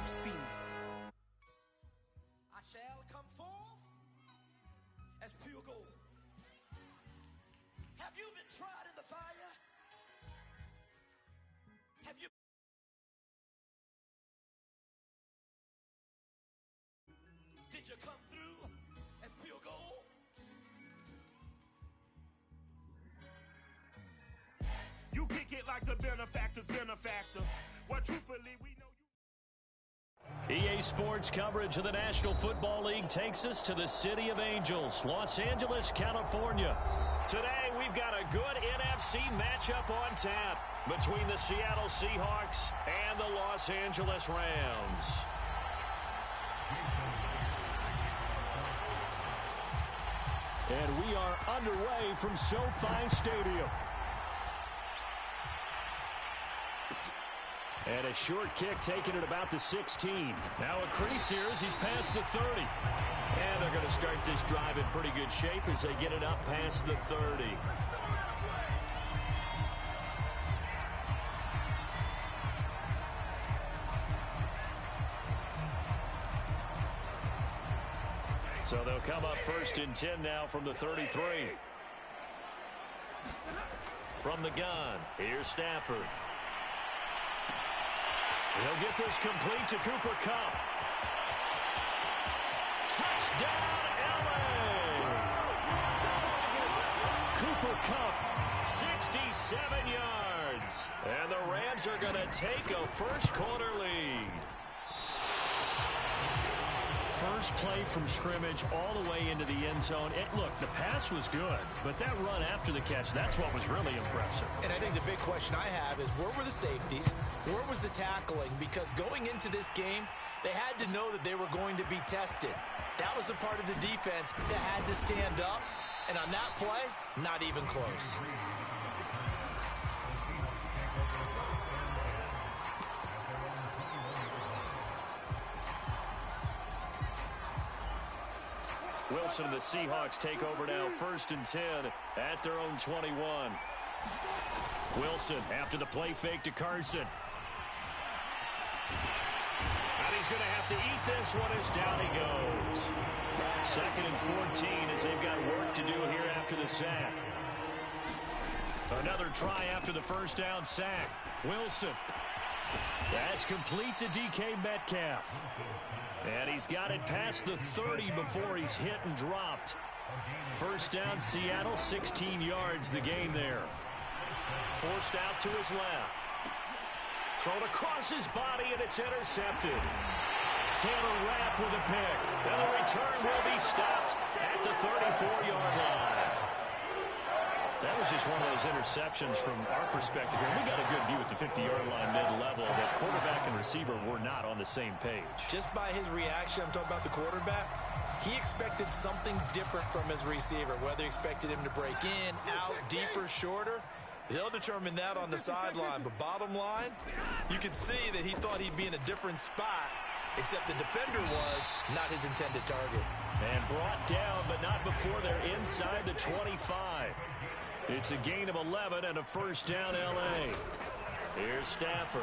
see me. I shall come forth as pure gold. Have you been tried in the fire? Have you? Did you come through as pure gold? You kick it like the benefactor's benefactor. Well, truthfully, we know you. EA Sports coverage of the National Football League takes us to the City of Angels, Los Angeles, California. Today, we've got a good NFC matchup on tap between the Seattle Seahawks and the Los Angeles Rams. And we are underway from SoFi Stadium. And a short kick taken at about the 16. Now a crease here as he's past the 30. And they're going to start this drive in pretty good shape as they get it up past the 30. So they'll come up 1st and 10 now from the 33. From the gun, here's Stafford. He'll get this complete to Cooper Kupp. Touchdown, LA! Cooper Kupp, 67 yards. And the Rams are going to take a first-quarter lead. First play from scrimmage all the way into the end zone. Look, the pass was good, but that run after the catch, that's what was really impressive. And I think the big question I have is, where were the safeties? Where was the tackling? Because going into this game, they had to know that they were going to be tested. That was a part of the defense that had to stand up. And on that play, not even close. Wilson and the Seahawks take over now 1st and 10 at their own 21. Wilson after the play fake to Carson. And he's going to have to eat this one as down he goes. 2nd and 14 as they've got work to do here after the sack. Another try after the first down sack. Wilson. That's complete to DK Metcalf. And he's got it past the 30 before he's hit and dropped. First down, Seattle, 16 yards the gain there. Forced out to his left. Thrown across his body, and it's intercepted. Taylor Rapp with a pick. And the return will be stopped at the 34-yard line. That was just one of those interceptions from our perspective here. We got a good view at the 50-yard line mid-level that quarterback and receiver were not on the same page. Just by his reaction, I'm talking about the quarterback, he expected something different from his receiver, whether he expected him to break in, out, deeper, shorter. They'll determine that on the sideline. But bottom line, you could see that he thought he'd be in a different spot, except the defender was not his intended target. And brought down, but not before they're inside the 25. It's a gain of 11 and a first down, L.A. Here's Stafford.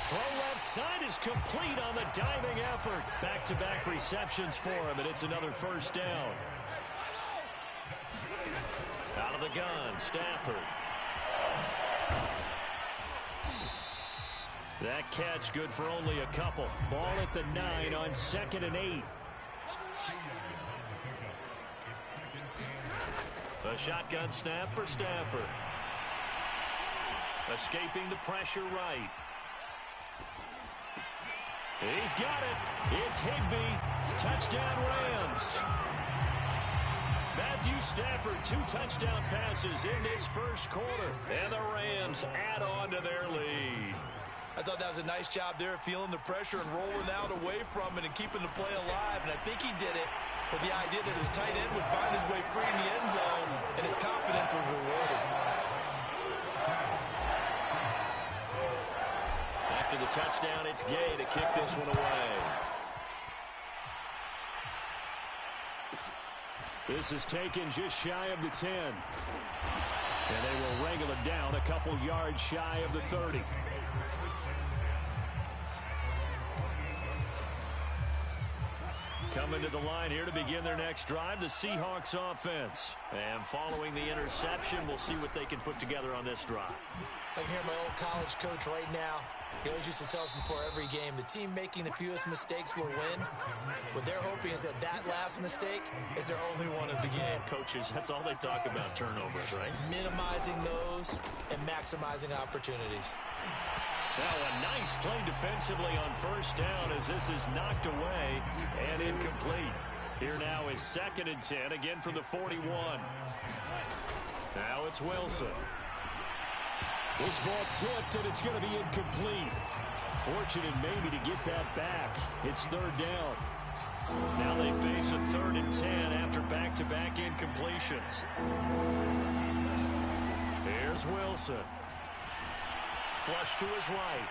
Throw left side is complete on the diving effort. Back-to-back receptions for him, and it's another first down. Out of the gun, Stafford. That catch good for only a couple. Ball at the 9 on 2nd and 8. A shotgun snap for Stafford. Escaping the pressure right. He's got it. It's Higbee. Touchdown Rams. Matthew Stafford, 2 touchdown passes in this first quarter. And the Rams add on to their lead. I thought that was a nice job there, feeling the pressure and rolling out away from it and keeping the play alive. And I think he did it with the idea that his tight end would find his way free in the end zone, and his confidence was rewarded. After the touchdown, it's Gay to kick this one away. This is taken just shy of the 10. And they will wrangle it down a couple yards shy of the 30. Coming to the line here to begin their next drive, the Seahawks offense. And following the interception, we'll see what they can put together on this drive. I can hear my old college coach right now. He always used to tell us before every game, the team making the fewest mistakes will win. What they're hoping is that last mistake is their only one of the game. Coaches, that's all they talk about, turnovers, right? Minimizing those and maximizing opportunities. Now a nice play defensively on first down as this is knocked away and incomplete. Here now is 2nd and 10, again from the 41. Now it's Wilson. This ball tipped, and it's going to be incomplete. Fortunate maybe to get that back. It's 3rd down. Now they face a 3rd and 10 after back-to-back incompletions. Here's Wilson. Flush to his right.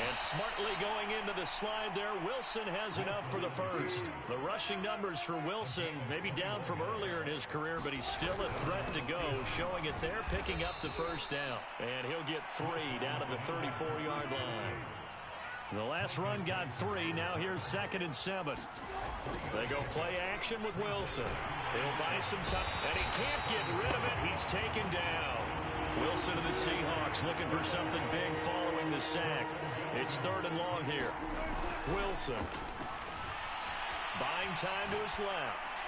And smartly going into the slide there, Wilson has enough for the first. The rushing numbers for Wilson maybe down from earlier in his career, but he's still a threat to go, showing it there, picking up the first down. And he'll get 3 down at the 34-yard line. The last run got 3. Now here's 2nd and 7. They go play action with Wilson. He'll buy some time, and he can't get rid of it. He's taken down. Wilson and the Seahawks looking for something big following the sack. It's 3rd and long here. Wilson. Buying time to his left.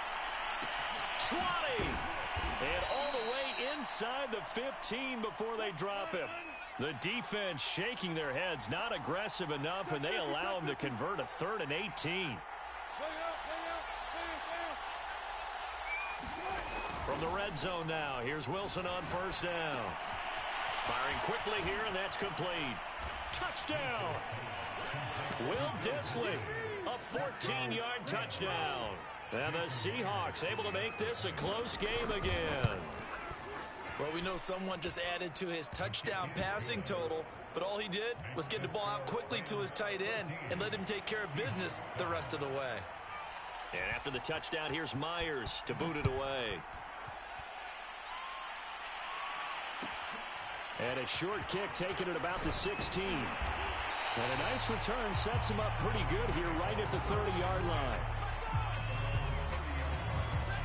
20! And all the way inside the 15 before they drop him. The defense shaking their heads, not aggressive enough, and they allow him to convert a 3rd and 18. From the red zone now, here's Wilson on first down. Firing quickly here, and that's complete. Touchdown! Will Dissly, a 14-yard touchdown. And the Seahawks able to make this a close game again. Well, we know someone just added to his touchdown passing total, but all he did was get the ball out quickly to his tight end and let him take care of business the rest of the way. And after the touchdown, here's Myers to boot it away. And a short kick taken at about the 16. And a nice return sets him up pretty good here right at the 30-yard line.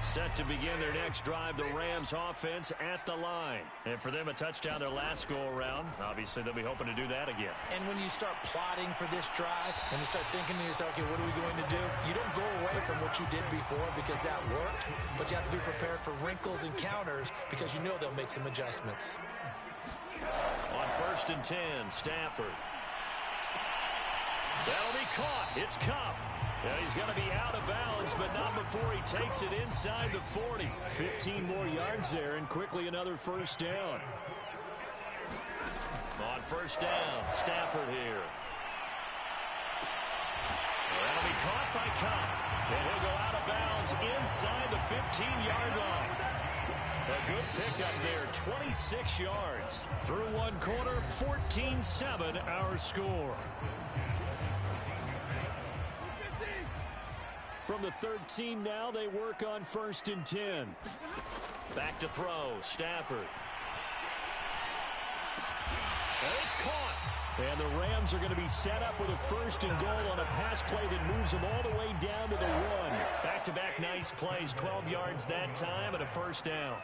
Set to begin their next drive, the Rams offense at the line. And for them, a touchdown their last go-around. Obviously, they'll be hoping to do that again. And when you start plotting for this drive, when you start thinking to yourself, okay, what are we going to do? You don't go away from what you did before because that worked, but you have to be prepared for wrinkles and counters because you know they'll make some adjustments. On 1st and 10, Stafford. That'll be caught. It's Kupp. Yeah, he's going to be out of bounds, but not before he takes it inside the 40. 15 more yards there, and quickly another first down. On first down, Stafford here. That'll be caught by Kupp. And he'll go out of bounds inside the 15-yard line. A good pickup there, 26 yards. Through one quarter, 14-7 our score. From the 13 now, they work on 1st and 10. Back to throw, Stafford. And it's caught. And the Rams are going to be set up with a 1st and goal on a pass play that moves them all the way down to the 1. Back-to-back nice plays, 12 yards that time and a first down.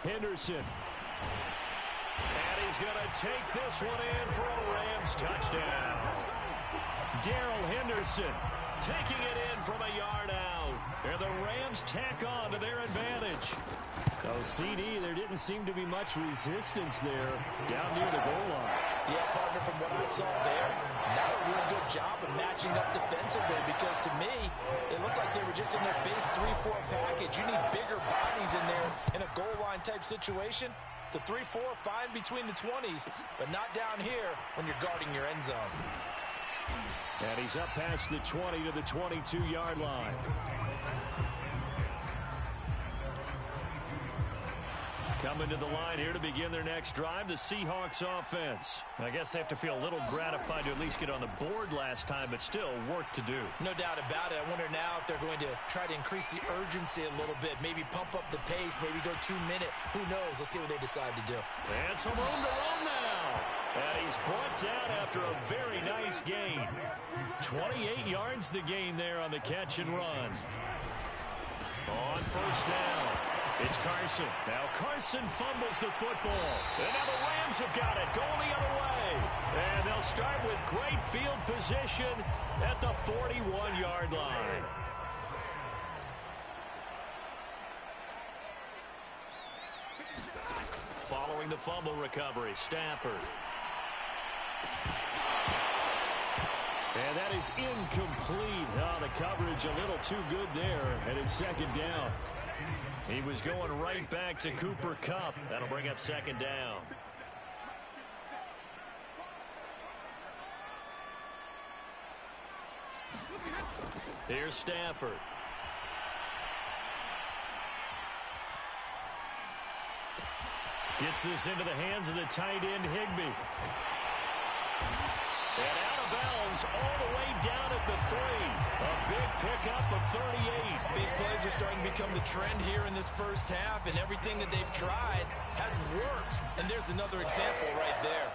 Henderson. And he's going to take this one in for a Rams touchdown. Darrell Henderson taking it in from a yard out. And the Rams tack on to their advantage. Oh, CD, there didn't seem to be much resistance there down near the goal line. Yeah, partner, from what I saw there, not a real good job of matching up defensively because to me, it looked like they were just in their base 3-4 package. You need bigger bodies in there in a goal line type situation. The 3-4, fine between the 20s, but not down here when you're guarding your end zone. And he's up past the 20 to the 22-yard line. Coming to the line here to begin their next drive, the Seahawks offense. I guess they have to feel a little gratified to at least get on the board last time, but still work to do. No doubt about it. I wonder now if they're going to try to increase the urgency a little bit, maybe pump up the pace, maybe go 2 minute. Who knows? Let's see what they decide to do. And some room to run now. And he's brought down after a very nice gain. 28 yards the gain there on the catch and run. On first down, it's Carson. Now Carson fumbles the football. And now the Rams have got it, going the other way. And they'll start with great field position at the 41-yard line. Following the fumble recovery, Stafford. And that is incomplete. Oh, the coverage a little too good there, and it's second down. He was going right back to Cooper Kupp. That'll bring up second down. Here's Stafford. Gets this into the hands of the tight end, Higbee. And out of bounds all the way down at the 3. A big pickup of 38. Big plays are starting to become the trend here in this first half, and everything that they've tried has worked. And there's another example right there.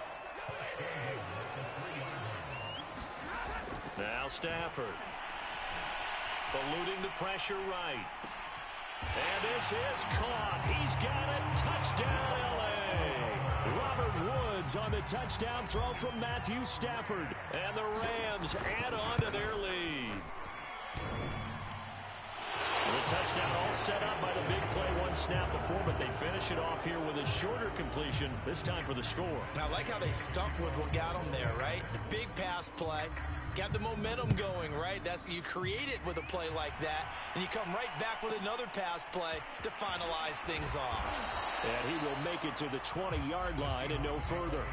Now Stafford. Eluding the pressure right. And this is caught. He's got it. Touchdown, L.A. Robert Woods on the touchdown throw from Matthew Stafford. And the Rams add on to their lead. The touchdown all set up by the big play one snap before, but they finish it off here with a shorter completion, this time for the score. I like how they stuck with what got them there, right? The big pass play. Got the momentum going, right? You create it with a play like that, and you come right back with another pass play to finalize things off. And he will make it to the 20-yard line and no further.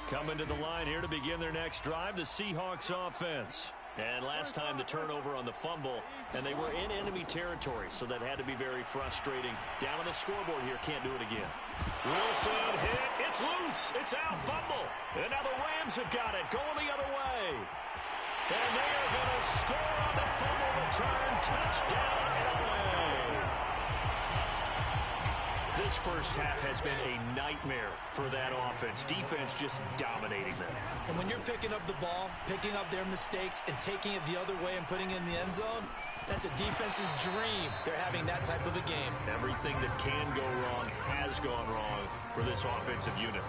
Coming to the line here to begin their next drive, the Seahawks offense. And last time the turnover on the fumble, and they were in enemy territory, so that had to be very frustrating. Down on the scoreboard here, can't do it again. Wilson hit, it's loose, it's out, fumble. And now the Rams have got it, going the other way. And they are going to score on the fumble return, touchdown LA. This first half has been a nightmare for that offense. Defense just dominating them. And when you're picking up the ball, picking up their mistakes, and taking it the other way and putting it in the end zone, that's a defense's dream. They're having that type of a game. Everything that can go wrong has gone wrong for this offensive unit.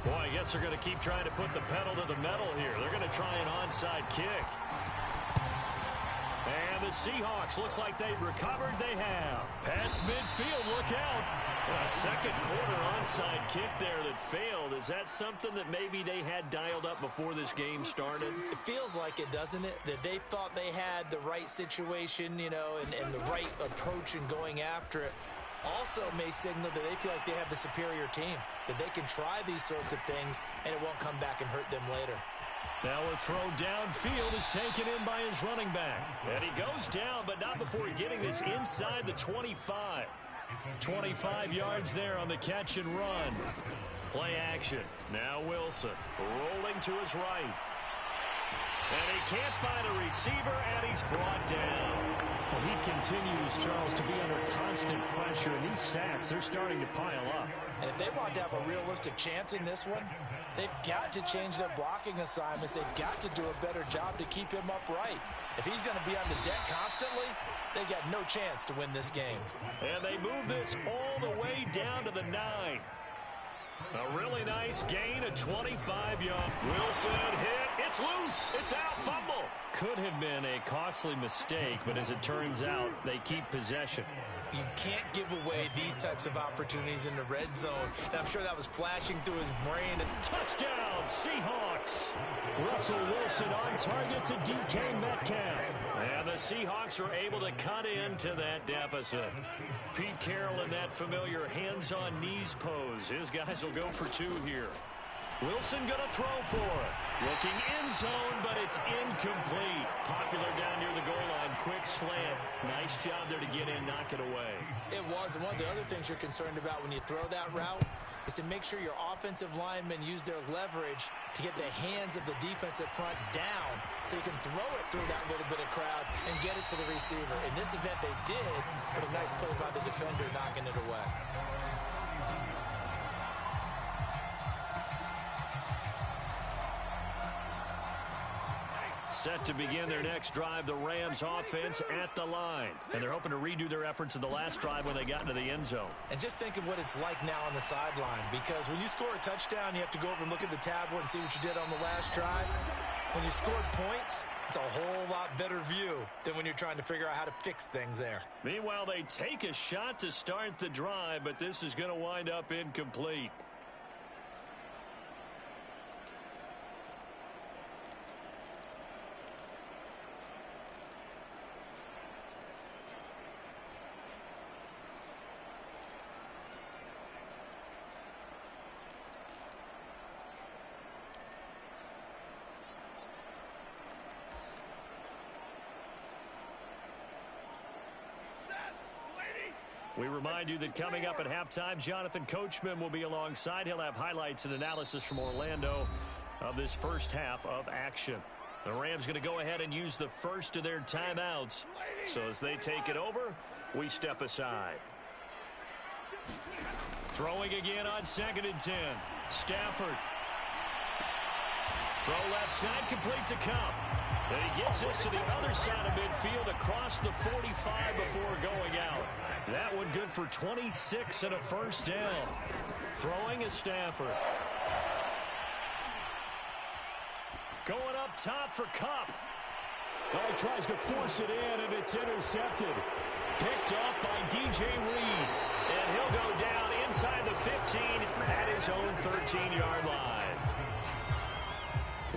Boy, I guess they're going to keep trying to put the pedal to the metal here. They're going to try an onside kick. And the Seahawks, looks like they've recovered. They have. Past midfield, look out. A second quarter onside kick there that failed. Is that something that maybe they had dialed up before this game started? It feels like it, doesn't it? That they thought they had the right situation, you know, and the right approach in going after it. Also may signal that they feel like they have the superior team, that they can try these sorts of things and it won't come back and hurt them later. Now a throw downfield is taken in by his running back. And he goes down, but not before getting this inside the 25. 25 yards there on the catch and run. Play action. Now Wilson rolling to his right. And he can't find a receiver, and he's brought down. Well, he continues, Charles, to be under constant pressure, and these sacks, they're starting to pile up. And if they want to have a realistic chance in this one, they've got to change their blocking assignments. They've got to do a better job to keep him upright. If he's going to be on the deck constantly, they've got no chance to win this game. And they move this all the way down to the 9. A really nice gain, a 25-yard. Wilson hit. It's loose. It's out. Fumble. Could have been a costly mistake, but as it turns out, they keep possession. You can't give away these types of opportunities in the red zone. And I'm sure that was flashing through his brain. Touchdown, Seahawks. Russell Wilson on target to DK Metcalf. And the Seahawks are able to cut into that deficit. Pete Carroll in that familiar hands-on knees pose. His guys will go for 2 here. Wilson going to throw for it. Looking end zone, but it's incomplete. Popular down near the goal line. Quick slant. Nice job there to get in, knock it away. It was. And one of the other things you're concerned about when you throw that route is to make sure your offensive linemen use their leverage to get the hands of the defensive front down so you can throw it through that little bit of crowd and get it to the receiver. In this event, they did, but a nice play by the defender knocking it away. Set to begin their next drive, the Rams offense at the line. And they're hoping to redo their efforts in the last drive when they got into the end zone. And just think of what it's like now on the sideline, because when you score a touchdown, you have to go over and look at the tablet and see what you did on the last drive. When you scored points, it's a whole lot better view than when you're trying to figure out how to fix things there. Meanwhile, they take a shot to start the drive, but this is going to wind up incomplete. We remind you that coming up at halftime, Jonathan Coachman will be alongside. He'll have highlights and analysis from Orlando of this first half of action. The Rams going to go ahead and use the first of their timeouts. So as they take it over, we step aside. Throwing again on 2nd and 10. Stafford. Throw left side, complete to Cup. And he gets this to the other side of midfield across the 45 before going out. That one good for 26 and a first down. Throwing is Stafford. Going up top for Cup. Well, he tries to force it in, and it's intercepted. Picked off by DJ Reed. And he'll go down inside the 15 at his own 13-yard line.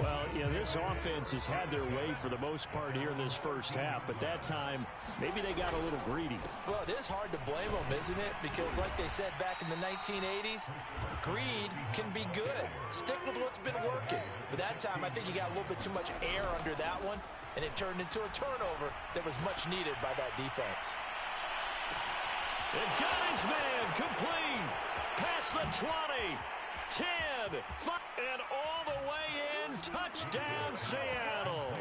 Well, you know, this offense has had their way for the most part here in this first half, but that time, maybe they got a little greedy. Well, it is hard to blame them, isn't it? Because like they said back in the 1980s, greed can be good. Stick with what's been working. But that time, I think you got a little bit too much air under that one, and it turned into a turnover that was much needed by that defense. And got his man complete. Past the 20. 10, 5, and all the way in. Touchdown, Seattle.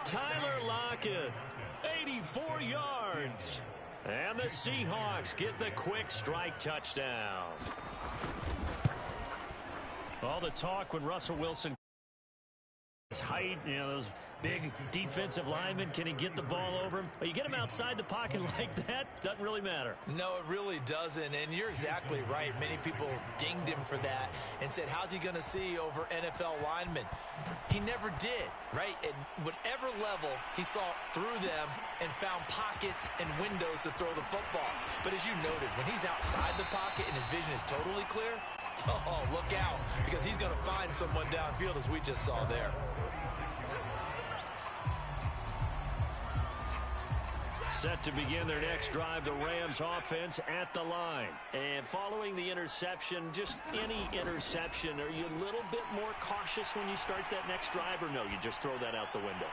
Tyler Lockett, 84 yards. And the Seahawks get the quick strike touchdown. All the talk when Russell Wilson... his height, you know, those big defensive linemen, can he get the ball over him? Well, you get him outside the pocket like that, doesn't really matter. No, it really doesn't, and you're exactly right. Many people dinged him for that and said, how's he going to see over NFL linemen? He never did, right? At whatever level, he saw through them and found pockets and windows to throw the football. But as you noted, when he's outside the pocket and his vision is totally clear, oh, look out, because he's going to find someone downfield, as we just saw there. Set to begin their next drive, the Rams offense at the line. And following the interception, just any interception, are you a little bit more cautious when you start that next drive, or no, you just throw that out the window?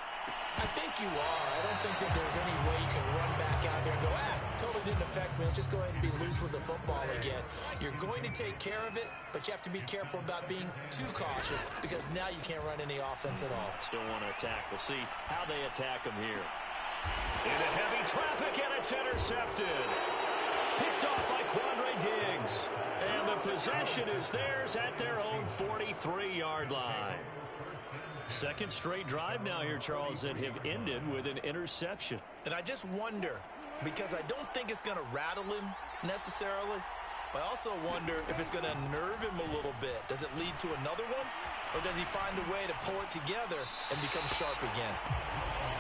I think you are. I don't think that there's any way you can run back out there and go, totally didn't affect me. Let's just go ahead and be loose with the football again. You're going to take care of it, but you have to be careful about being too cautious, because now you can't run any offense at all. Still want to attack. We'll see how they attack him here. Into heavy traffic, and it's intercepted. Picked off by Quandre Diggs. And the possession is theirs at their own 43-yard line. Second straight drive now here, Charles, that have ended with an interception. And I just wonder, because I don't think it's going to rattle him necessarily, but I also wonder if it's going to nerve him a little bit. Does it lead to another one? Or does he find a way to pull it together and become sharp again?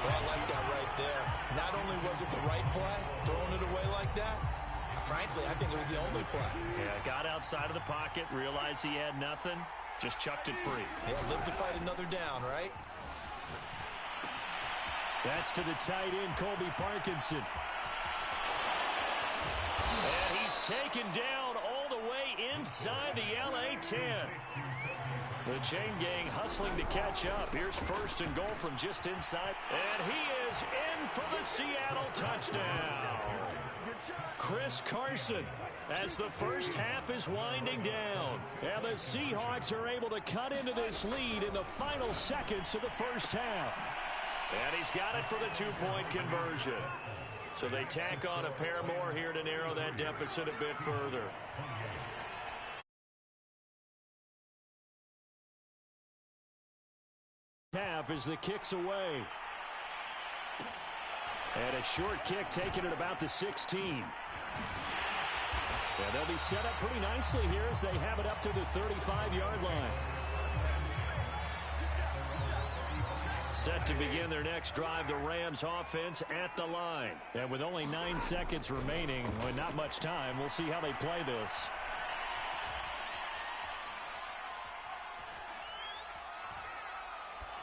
Well, I like that right there. Not only was it the right play, throwing it away like that, frankly, I think it was the only play. Yeah, got outside of the pocket, realized he had nothing, just chucked it free. Yeah, live to fight another down, right? That's to the tight end, Colby Parkinson. And he's taken down all the way inside the LA 10. The chain gang hustling to catch up. Here's first and goal from just inside. And he is in for the Seattle touchdown. Chris Carson, as the first half is winding down. And the Seahawks are able to cut into this lead in the final seconds of the first half. And he's got it for the two-point conversion. So they tack on a pair more here to narrow that deficit a bit further. Half as the kick's away. And a short kick taken at about the 16. And they'll be set up pretty nicely here as they have it up to the 35-yard line. Set to begin their next drive, the Rams offense at the line. And with only 9 seconds remaining, with not much time, we'll see how they play this.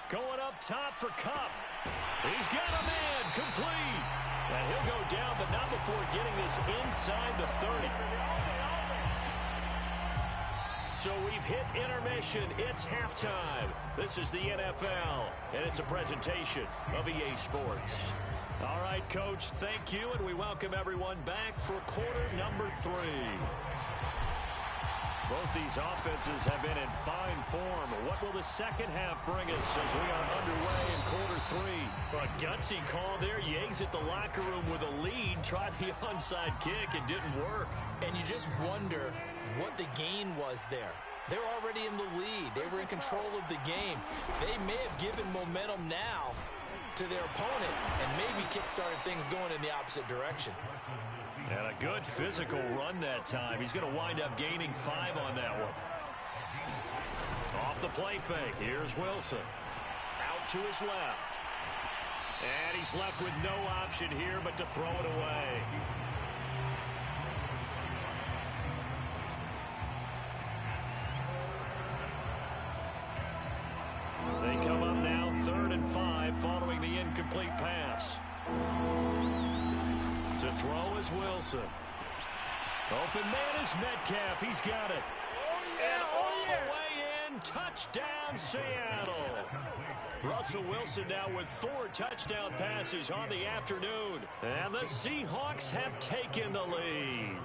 Going up top for Kupp. He's got a man, complete. And he'll go down, but not before getting this inside the 30. So we've hit intermission. It's halftime. This is the NFL, and it's a presentation of EA Sports. All right, Coach, thank you, and we welcome everyone back for quarter number 3. Both these offenses have been in fine form. What will the second half bring us as we are underway in quarter 3? A gutsy call there. Yates at the locker room with a lead. Tried the onside kick. It didn't work. And you just wonder what the gain was there. They're already in the lead. They were in control of the game. They may have given momentum now to their opponent and maybe kick-started things going in the opposite direction. And a good physical run that time. He's going to wind up gaining 5 on that one. Off the play fake. Here's Wilson. Out to his left. And he's left with no option here but to throw it away. They come up now 3rd and 5 following the incomplete pass. To throw is Wilson. Open man is Metcalf. He's got it. And all the way in. Touchdown, Seattle. Russell Wilson now with 4 touchdown passes on the afternoon. And the Seahawks have taken the lead.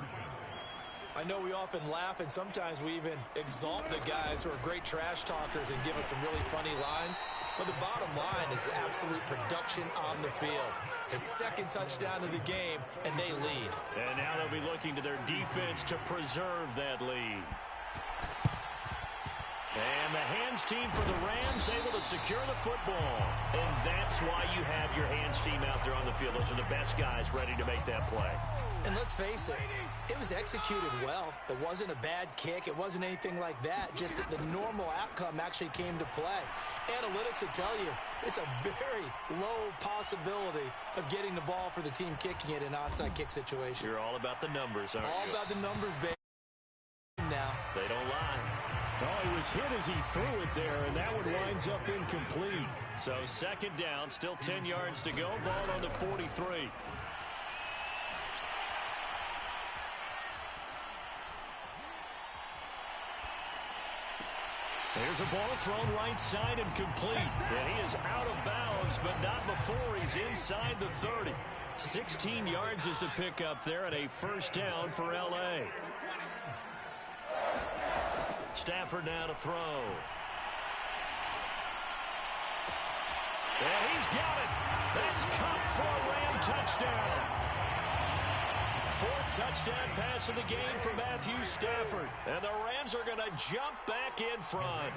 I know we often laugh, and sometimes we even exalt the guys who are great trash talkers and give us some really funny lines. But the bottom line is absolute production on the field. His 2nd touchdown of the game, and they lead. And now they'll be looking to their defense to preserve that lead. And the hands team for the Rams able to secure the football. And that's why you have your hands team out there on the field. Those are the best guys ready to make that play. And let's face it, it was executed well. It wasn't a bad kick. It wasn't anything like that. Just that the normal outcome actually came to play. Analytics will tell you it's a very low possibility of getting the ball for the team kicking it in an onside kick situation. You're all about the numbers, aren't you? All about the numbers, baby. Now. They don't lie. Oh, he was hit as he threw it there, and that one winds up incomplete. So 2nd down, still 10 yards to go. Ball on the 43. There's a ball thrown right side and complete. And he is out of bounds, but not before he's inside the 30. 16 yards is the pickup there, and a 1st down for L.A. Stafford now to throw. And he's got it. That's Kupp for a Ram touchdown. 4th touchdown pass of the game for Matthew Stafford. And the Rams are going to jump back in front.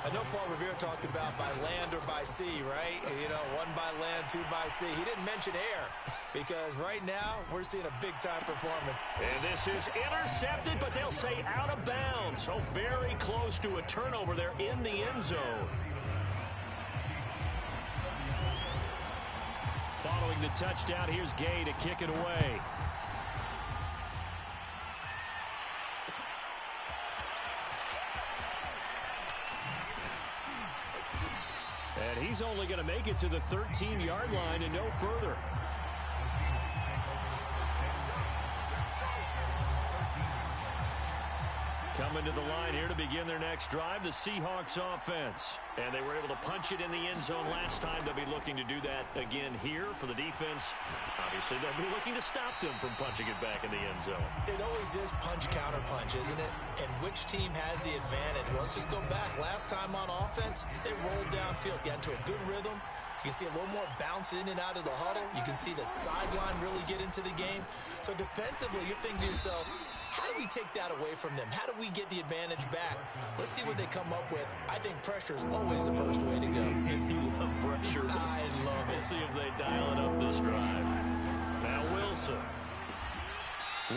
I know Paul Revere talked about by land or by sea, right? You know, 1 by land, 2 by sea. He didn't mention air because right now we're seeing a big-time performance. And this is intercepted, but they'll say out of bounds. So very close to a turnover there in the end zone. Following the touchdown, here's Gay to kick it away. And he's only going to make it to the 13-yard line and no further. coming to the line here to begin their next drive, the Seahawks offense. And they were able to punch it in the end zone last time. They'll be looking to do that again here for the defense. Obviously, they'll be looking to stop them from punching it back in the end zone. It always is punch-counter-punch, isn't it? And which team has the advantage? Well, let's just go back. Last time on offense, they rolled downfield, got into a good rhythm. You can see a little more bounce in and out of the huddle. You can see the sideline really get into the game. So defensively, you're thinking to yourself, how do we take that away from them? How do we get the advantage back? Let's see what they come up with. I think pressure is always the first way to go. You love pressure. I love it. We'll see if they dial it up this drive. Now Wilson.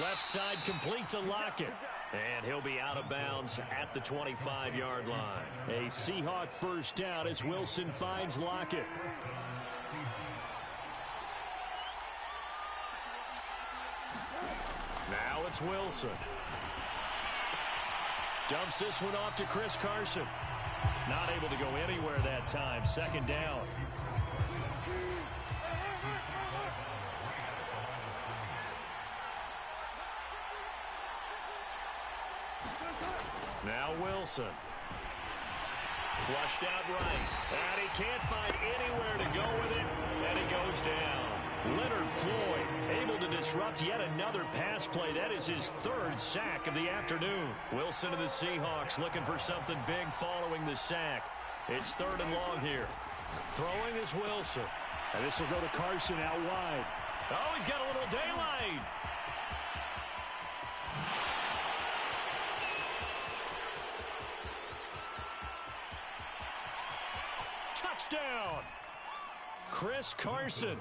Left side complete to Lockett. And he'll be out of bounds at the 25-yard line. A Seahawk first down as Wilson finds Lockett. Now it's Wilson. Dumps this one off to Chris Carson. Not able to go anywhere that time. Second down. Now Wilson. Flushed out right. And he can't find anywhere to go with it. And it goes down. Leonard Floyd able to disrupt yet another pass play. That is his third sack of the afternoon. Wilson of the Seahawks looking for something big following the sack. It's third and long here. Throwing is Wilson. And this will go to Carson out wide. Oh, he's got a little daylight. Touchdown. Chris Carson,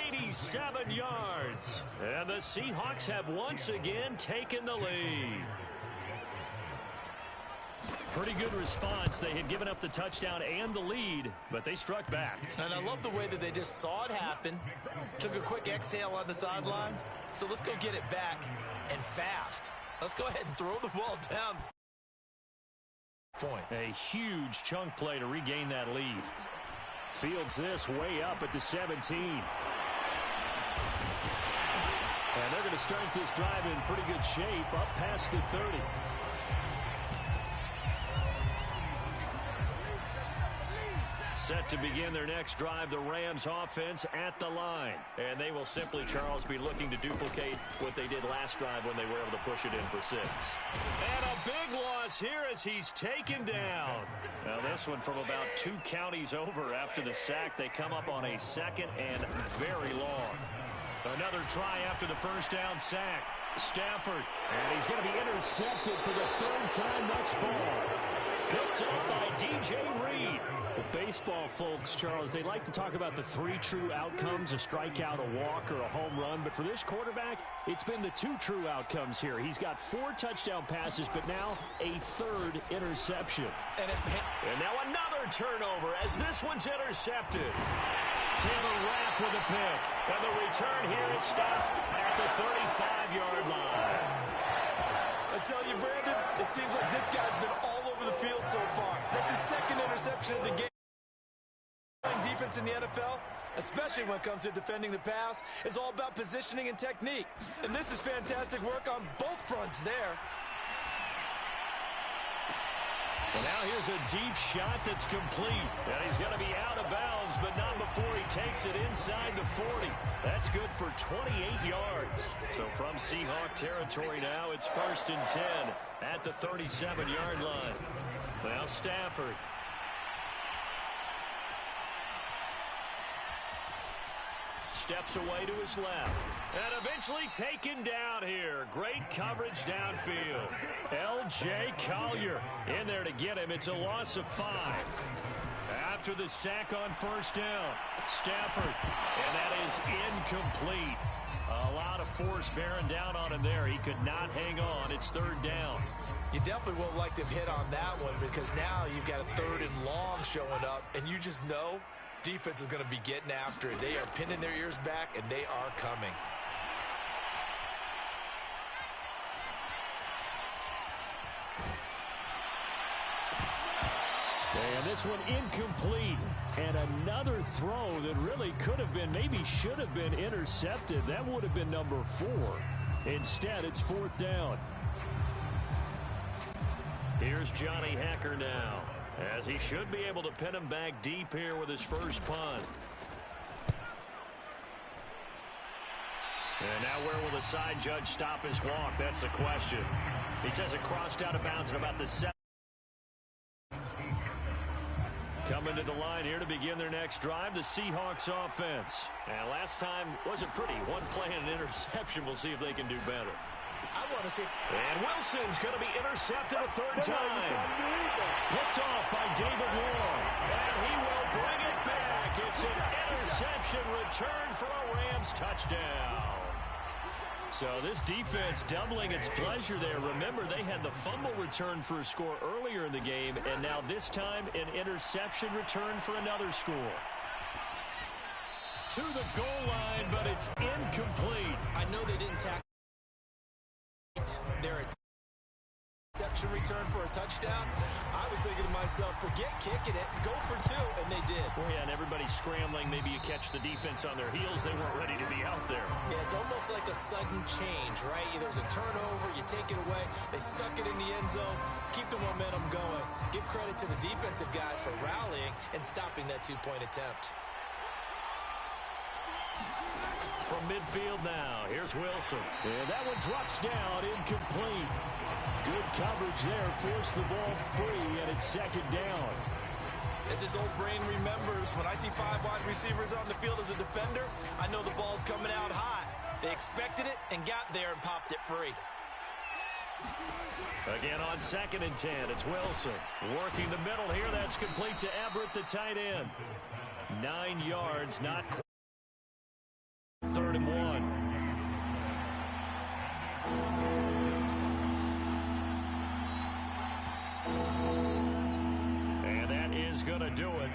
87 yards. And the Seahawks have once again taken the lead. Pretty good response. They had given up the touchdown and the lead, but they struck back. And I love the way that they just saw it happen, took a quick exhale on the sidelines. So let's go get it back and fast. Let's go ahead and throw the ball down. Points. A huge chunk play to regain that lead. Fields this way up at the 17. And they're going to start this drive in pretty good shape up past the 30. Set to begin their next drive, the Rams offense at the line. And they will simply, Charles, be looking to duplicate what they did last drive when they were able to push it in for 6. And a big loss here as he's taken down. Now this one from about 2 counties over after the sack. They come up on a second and very long. Another try after the first down sack. Stafford. And he's going to be intercepted for the 3rd time thus far. Picked up by DJ Reed. The baseball folks, Charles, they like to talk about the 3 true outcomes, a strikeout, a walk, or a home run. But for this quarterback, it's been the 2 true outcomes here. He's got 4 touchdown passes, but now a 3rd interception. And now another turnover as this one's intercepted. Taylor Rapp with a pick. And the return here is stopped at the 35-yard line. I tell you, Brandon, it seems like this guy's been all over the field so far. That's his 2nd interception of the game. Defense in the NFL, especially when it comes to defending the pass, is all about positioning and technique. And this is fantastic work on both fronts there. And now here's a deep shot that's complete. And he's going to be out of bounds, but not before he takes it inside the 40. That's good for 28 yards. So from Seahawk territory now, it's 1st and 10 at the 37-yard line. Now Stafford. Steps away to his left. And eventually taken down here. Great coverage downfield. L.J. Collier in there to get him. It's a loss of 5. After the sack on 1st down, Stafford. And that is incomplete. A lot of force bearing down on him there. He could not hang on. It's 3rd down. You definitely would like to hit on that one because now you've got a 3rd and long showing up, and you just know defense is going to be getting after it. They are pinning their ears back, and they are coming. And this one incomplete. And another throw that really could have been, maybe should have been intercepted. That would have been number 4. Instead, it's 4th down. Here's Johnny Hacker now, as he should be able to pin him back deep here with his first punt. And now where will the side judge stop his walk? That's the question. He says it crossed out of bounds at about the 7. Coming to the line here to begin their next drive, the Seahawks offense. And last time wasn't pretty. One play and an interception. We'll see if they can do better. I want to see. And Wilson's going to be intercepted a third time. Picked off by David Long. And he will bring it back. It's an interception return for a Rams touchdown. So this defense doubling its pleasure there. Remember, they had the fumble return for a score earlier in the game, and now this time an interception return for another score. To the goal line, but it's incomplete. I know they didn't tackle their interception return for a touchdown. I was thinking to myself, forget kicking it, go for two, and they did. Well, yeah, and everybody's scrambling. Maybe you catch the defense on their heels. They weren't ready to be out there. Yeah, it's almost like a sudden change, right? There's a turnover, you take it away, they stuck it in the end zone, keep the momentum going. Give credit to the defensive guys for rallying and stopping that two-point attempt. From midfield now, here's Wilson. And that one drops down, incomplete. Good coverage there, forced the ball free, and it's second down. As his old brain remembers, when I see 5 wide receivers on the field as a defender, I know the ball's coming out hot. They expected it and got there and popped it free. Again on 2nd and 10, it's Wilson. Working the middle here, that's complete to Everett, the tight end. 9 yards, not quite. 3rd and 1. And that is going to do it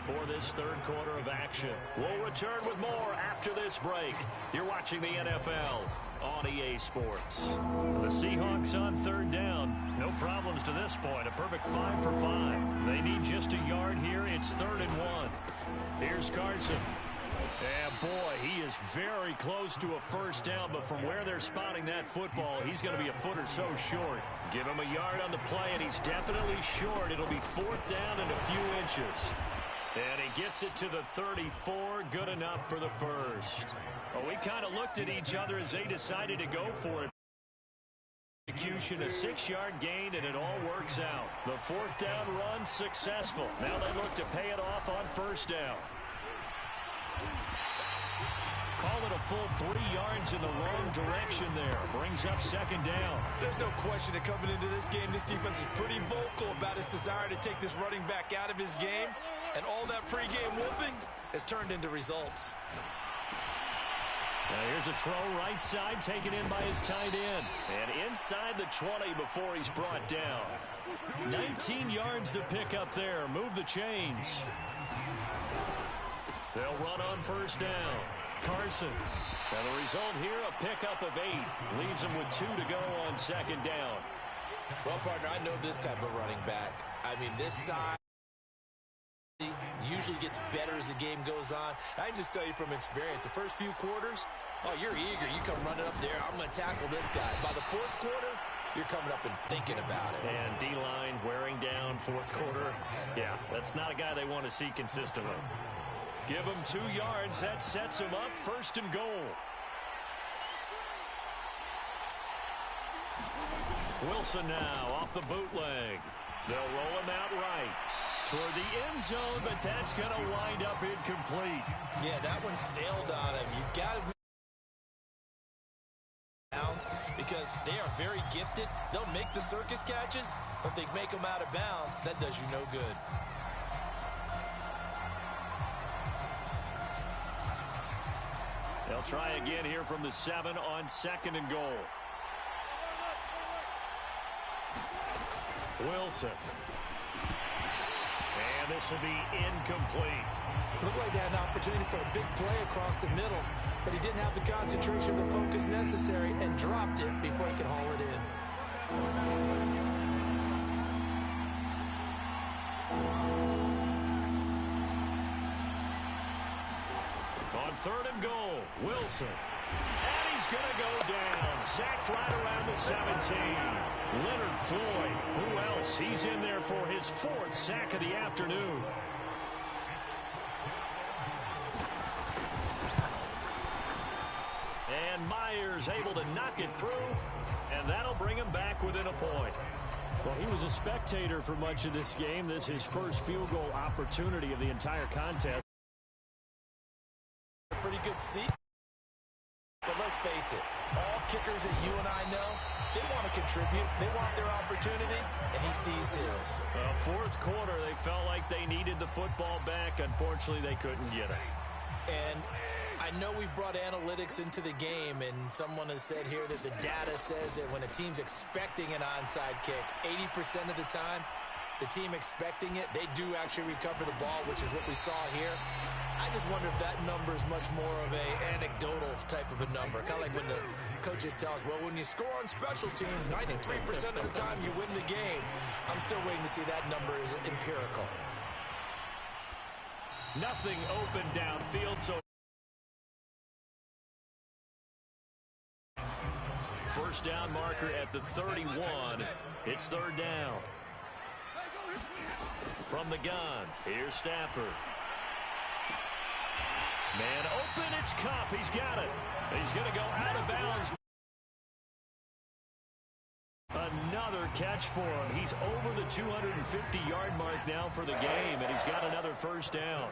for this third quarter of action. We'll return with more after this break. You're watching the NFL on EA Sports. The Seahawks on 3rd down. No problems to this point. A perfect 5 for 5. They need just a yard here. It's 3rd and 1. Here's Carson. And boy, he is very close to a first down, but from where they're spotting that football, he's going to be a foot or so short. Give him a yard on the play, and he's definitely short. It'll be 4th down and a few inches. And he gets it to the 34, good enough for the first. Well, we kind of looked at each other as they decided to go for it. Execution, a 6-yard gain, and it all works out. The 4th down run successful. Now they look to pay it off on 1st down. Call it a full 3 yards in the wrong direction there. Brings up 2nd down. There's no question that coming into this game, this defense is pretty vocal about its desire to take this running back out of his game. And all that pregame whooping has turned into results. Now here's a throw right side, taken in by his tight end. And inside the 20 before he's brought down. 19 yards to pick up there. Move the chains. They'll run on 1st down. Carson. And the result here, a pickup of 8. Leaves him with 2 to go on 2nd down. Well, partner, I know this type of running back. I mean, this side usually gets better as the game goes on. I can just tell you from experience, the first few quarters, oh, you're eager. You come running up there. I'm going to tackle this guy. By the 4th quarter, you're coming up and thinking about it. And D-line wearing down 4th quarter. Yeah, that's not a guy they want to see consistently. Give him 2 yards. That sets him up 1st and goal. Wilson now off the bootleg. They'll roll him out right toward the end zone, but that's going to wind up incomplete. Yeah, that one sailed on him. You've got to because they are very gifted. They'll make the circus catches, but they make them out of bounds. That does you no good. They'll try again here from the 7 on 2nd and goal. Wilson. And this will be incomplete. Looked like they had an opportunity for a big play across the middle, but he didn't have the concentration or the focus necessary and dropped it before he could haul it in. On 3rd and goal, Wilson. And he's going to go down. Sacked right around the 17. Leonard Floyd. Who else? He's in there for his 4th sack of the afternoon. And Myers able to knock it through, and that'll bring him back within a point. Well, he was a spectator for much of this game. This is his first field goal opportunity of the entire contest. A pretty good seat. But let's face it, all kickers that you and I know, they want to contribute. They want their opportunity, and he seized his. Well, 4th quarter, they felt like they needed the football back. Unfortunately, they couldn't get it. And I know we brought analytics into the game, and someone has said here that the data says that when a team's expecting an onside kick, 80% of the time, the team expecting it, they do actually recover the ball, which is what we saw here. I just wonder if that number is much more of a anecdotal type of a number. Kind of like when the coaches tell us, well, when you score on special teams, 93% of the time you win the game. I'm still waiting to see that number is empirical. Nothing open downfield, so first down marker at the 31. It's 3rd down. From the gun, here's Stafford. Man open, it's Kupp. He's got it. He's going to go out of bounds. Another catch for him. He's over the 250-yard mark now for the game, and he's got another first down.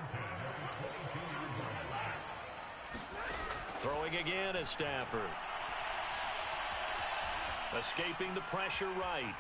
Throwing again is Stafford. Escaping the pressure right.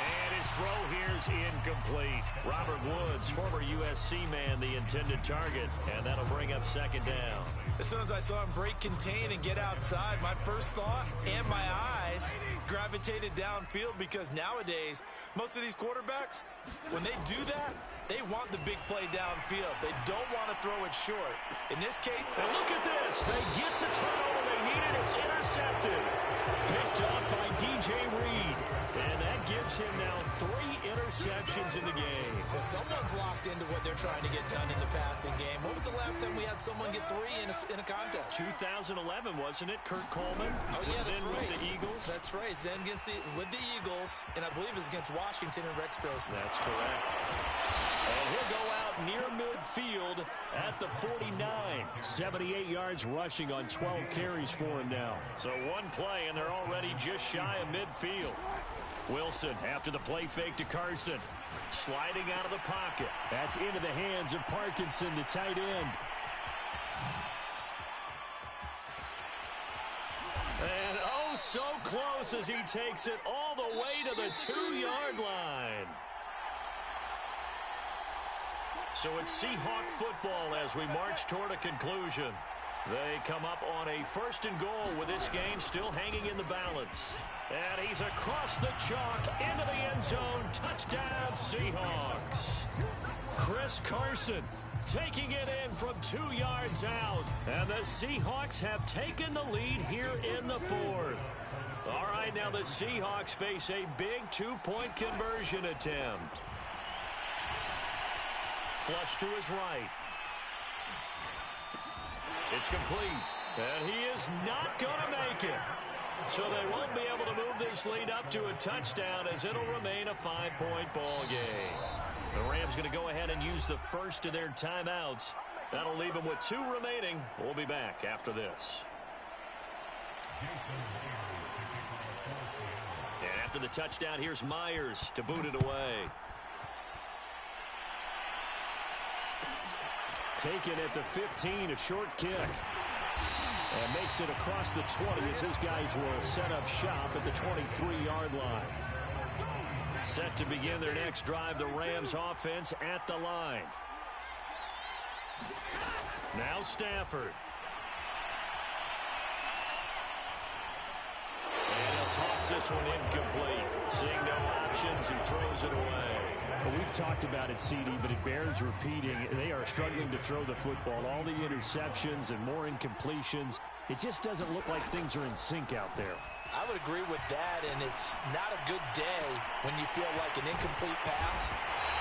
And his throw here's incomplete. Robert Woods, former USC man, the intended target. And that'll bring up 2nd down. As soon as I saw him break contain and get outside, my first thought and my eyes gravitated downfield, because nowadays, most of these quarterbacks, when they do that, they want the big play downfield. They don't want to throw it short. In this case, and look at this. They get the turnover they needed. It's intercepted. Picked up by DJ Reed. And that gives him now 3 interceptions in the game. Well, someone's locked into what they're trying to get done in the passing game. When was the last time we had someone get 3 in a contest? 2011, wasn't it? Kurt Coleman. Oh, yeah, that's right. With the Eagles. That's right. Then with the Eagles, and I believe it's against Washington and Rex Grossman. That's correct. And he'll go out near midfield at the 49. 78 yards rushing on 12 carries for him now. So one play, and they're already just shy of midfield. Wilson after the play fake to Carson. Sliding out of the pocket. That's into the hands of Parkinson, the tight end. And oh, so close as he takes it all the way to the 2-yard line. So it's Seahawk football as we march toward a conclusion. They come up on a 1st and goal with this game still hanging in the balance. And he's across the chalk into the end zone. Touchdown, Seahawks. Chris Carson taking it in from 2 yards out. And the Seahawks have taken the lead here in the 4th. All right, now the Seahawks face a big 2-point conversion attempt. Flush to his right. It's complete. And he is not going to make it. So they won't be able to move this lead up to a touchdown, as it'll remain a 5-point ball game. The Rams going to go ahead and use the first of their timeouts. That'll leave them with 2 remaining. We'll be back after this. And after the touchdown, here's Myers to boot it away. Taken at the 15, a short kick. And makes it across the 20 as his guys will set up shop at the 23-yard line. Set to begin their next drive, the Rams offense at the line. Now Stafford. And he'll toss this one incomplete. Seeing no options, he throws it away. Well, we've talked about it, CD, but it bears repeating. They are struggling to throw the football. All the interceptions and more incompletions. It just doesn't look like things are in sync out there. I would agree with that, and it's not a good day when you feel like an incomplete pass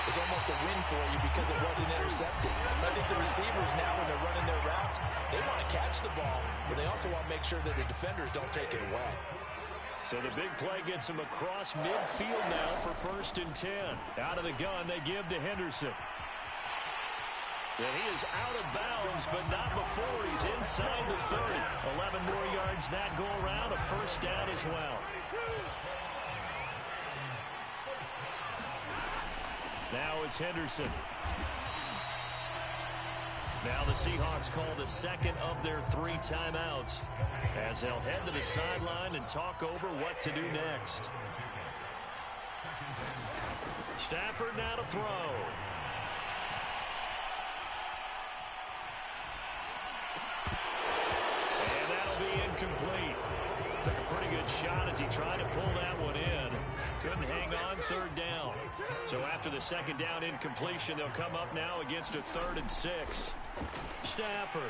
is almost a win for you because it wasn't intercepted. I think the receivers now, when they're running their routes, they want to catch the ball, but they also want to make sure that the defenders don't take it away. So the big play gets him across midfield now for 1st and 10. Out of the gun, they give to Henderson. And he is out of bounds, but not before he's inside the 30. 11 more yards that go around, a 1st down as well. Now it's Henderson. Now the Seahawks call the 2nd of their 3 timeouts as they'll head to the sideline and talk over what to do next. Stafford now to throw. And that'll be incomplete. Took a pretty good shot as he tried to pull that one in. Couldn't hang on, 3rd down. So after the 2nd down incompletion, they'll come up now against a 3rd and 6. Stafford.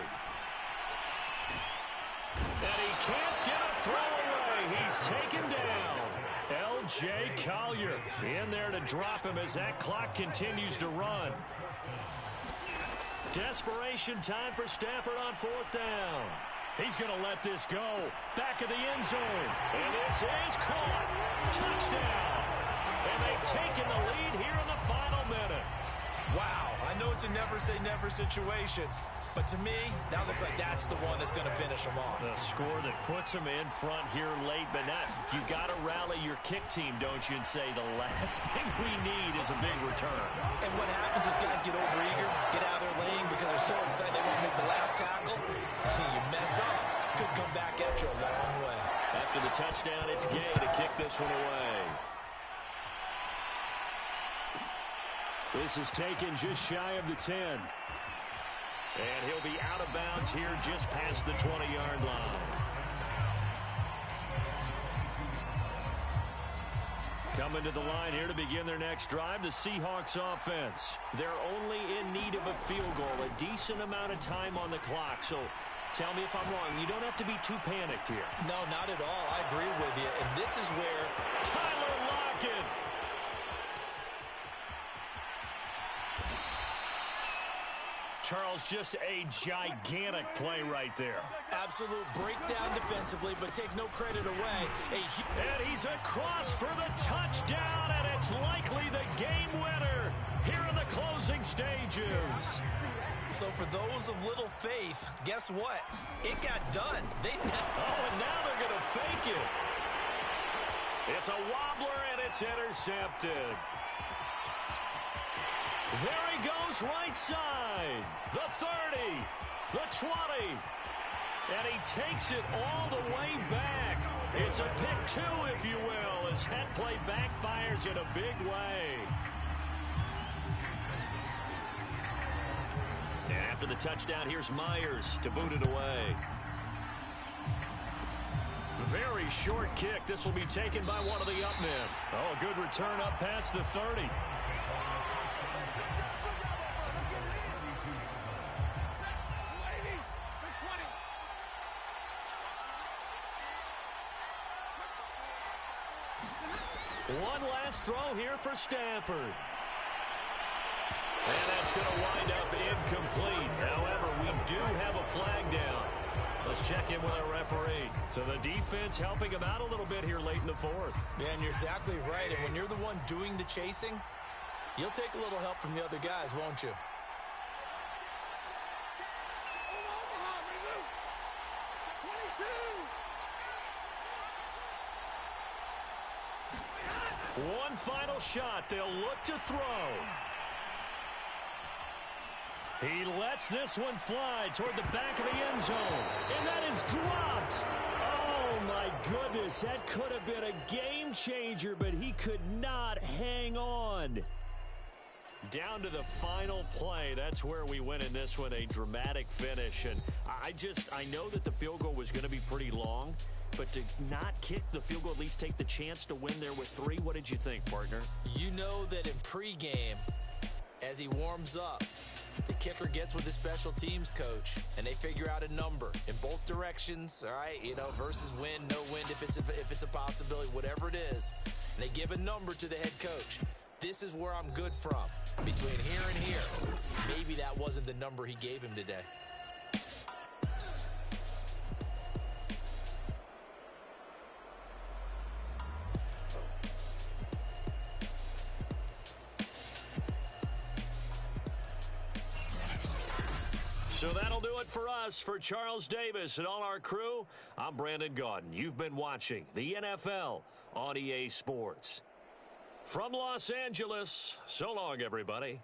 And he can't get a throw away. He's taken down. L.J. Collier in there to drop him as that clock continues to run. Desperation time for Stafford on 4th down. He's going to let this go. Back of the end zone. And this is caught. Touchdown. And they've taken the lead here in the final minute. Wow, I know it's a never-say-never situation, but to me, that looks like that's the one that's going to finish them off. The score that puts them in front here late, but not. You got to rally your kick team, don't you, and say the last thing we need is a big return. And what happens is guys get overeager, get out of their lane because they're so excited they want to make the last tackle. You mess up, could come back at you a long way. After the touchdown, it's Gay to kick this one away. This is taken just shy of the 10. And he'll be out of bounds here just past the 20-yard line. Coming to the line here to begin their next drive, the Seahawks offense. They're only in need of a field goal, a decent amount of time on the clock. So tell me if I'm wrong. You don't have to be too panicked here. No, not at all. I agree with you. And this is where Tyler Lockett. Charles, just a gigantic play right there. Absolute breakdown defensively, but take no credit away. And he's across for the touchdown, and it's likely the game winner here in the closing stages. So for those of little faith, guess what? It got done. And now they're going to fake it. It's a wobbler, and it's intercepted. There he goes right side. The 30, the 20. And he takes it all the way back. It's a pick 2, if you will, as that play backfires in a big way. And after the touchdown, here's Myers to boot it away. Very short kick. This will be taken by one of the up men. Oh, a good return up past the 30. One last throw here for Stafford. And that's going to wind up incomplete. However, we do have a flag down. Let's check in with our referee. So the defense helping him out a little bit here late in the 4th. Yeah, and you're exactly right. And when you're the one doing the chasing, you'll take a little help from the other guys, won't you? One final shot. They'll look to throw. He lets this one fly toward the back of the end zone. And that is dropped. Oh, my goodness. That could have been a game changer, but he could not hang on. Down to the final play. That's where we win in this one, a dramatic finish. And I know that the field goal was going to be pretty long, but to not kick the field goal, at least take the chance to win there with 3, what did you think, partner? You know that in pregame, as he warms up, The kicker gets with the special teams coach, and they figure out a number in both directions, all right, versus win, no win, if it's a possibility, whatever it is. And they give a number to the head coach. This is where I'm good from. Between here and here, maybe that wasn't the number he gave him today. So that'll do it for us. For Charles Davis and all our crew, I'm Brandon Gaudin. You've been watching the NFL on EA Sports. From Los Angeles, so long, everybody.